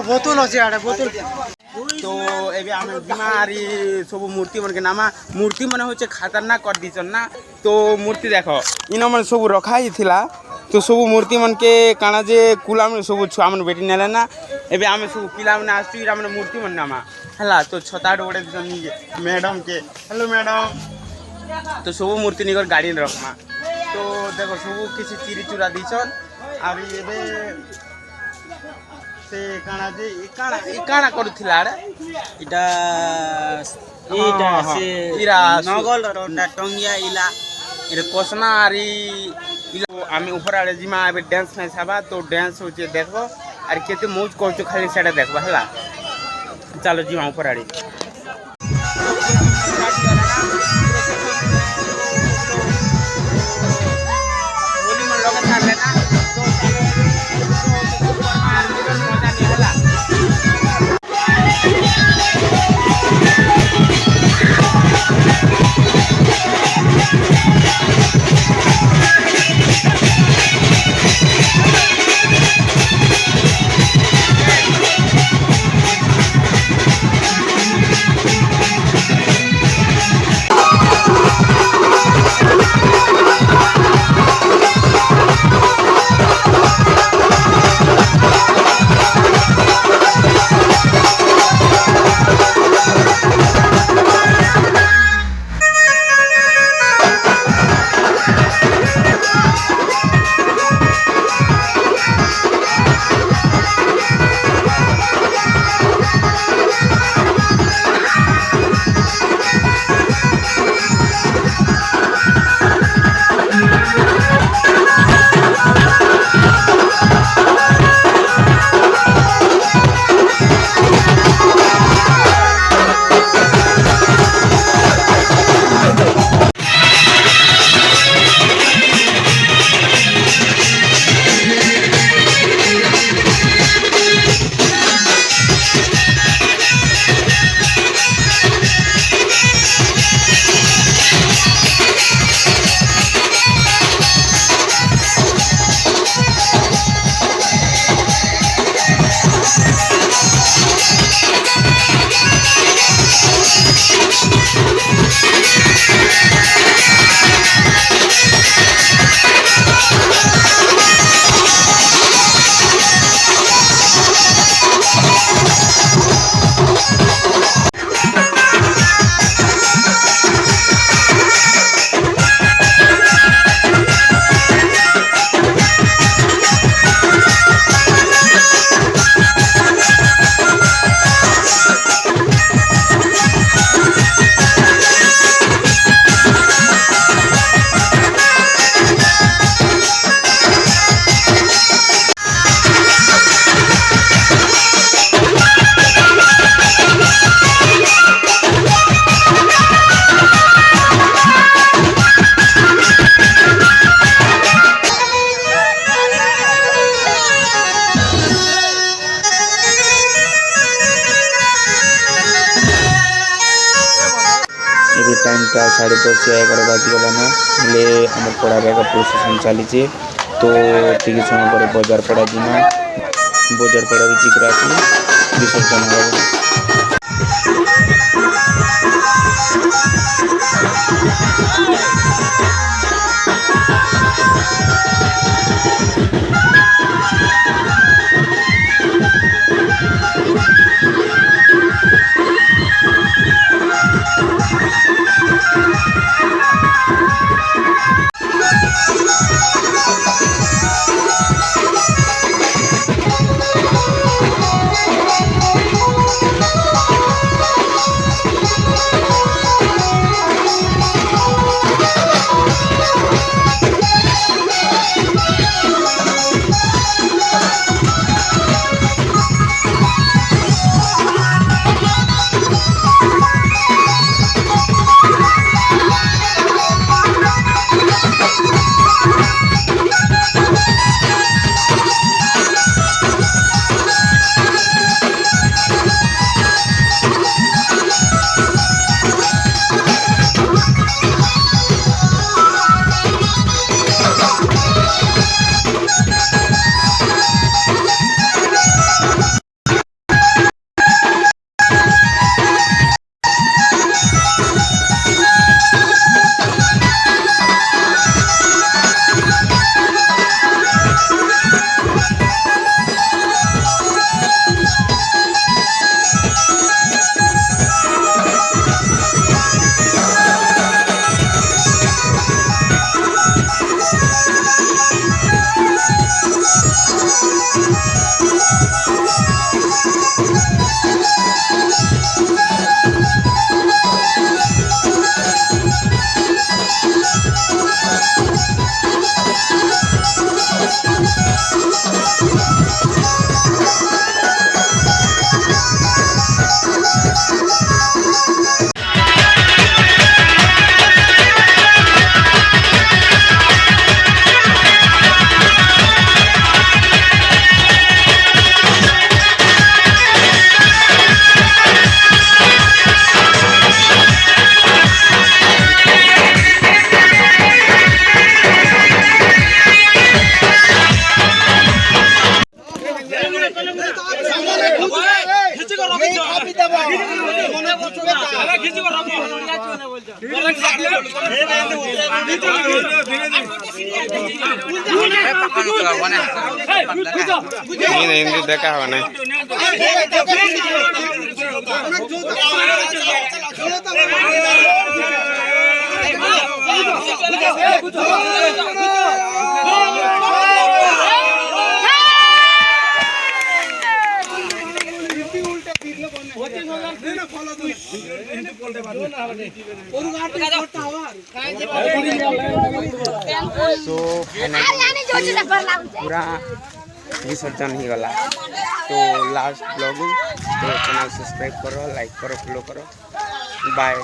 बोतल अच्छे आड़े बोतल तो एबे आम बीमारी सब मूर्ति मन के नामा मूर्ति मन होचे खतरनाक कर दीचन ना। तो मूर्ति देख इन मन सब रखा ही थिला। तो सब मूर्ति मन के काना जे कुला मन सब छुआ मन बेटी नेले ना। एबे आम सब पिला मन आसु इरा मन मूर्ति मन नामा हला। तो छता डोड़े मैडम के हेलो मैडम। तो सब मूर्ति निकर गाड़ी में रखमा। तो देखो सब किसी चिरी चुरा दीचन। अब एबे से काना जे काना करूथिला रे इटा इटा से इरा नगल रोडा टंगिया इला इरे कोसना आरी इला आमे ऊपर आड़े जिमा एबे डांस में छाबा। तो डांस होचे देखबो आर केते मौज करछो खाली सेटा देखबो हला। चलो जिमा ऊपर आड़ी होली मन लोग छाड़ले ना। टाइमटा 10:30 या 11 बाजिगलान हेले आम पड़ार एक प्रोसेसन चली। तो टी समय पर बजार पड़ा जिमा बजार पड़ा जिक्र आसी विसर्जन हो। हिंदी देखा हुआ नहीं पूरा विसर्जन ही गला तो लास्ट ब्लॉगिंग तो चैनल सब्सक्राइब करो लाइक करो फॉलो करो बाय।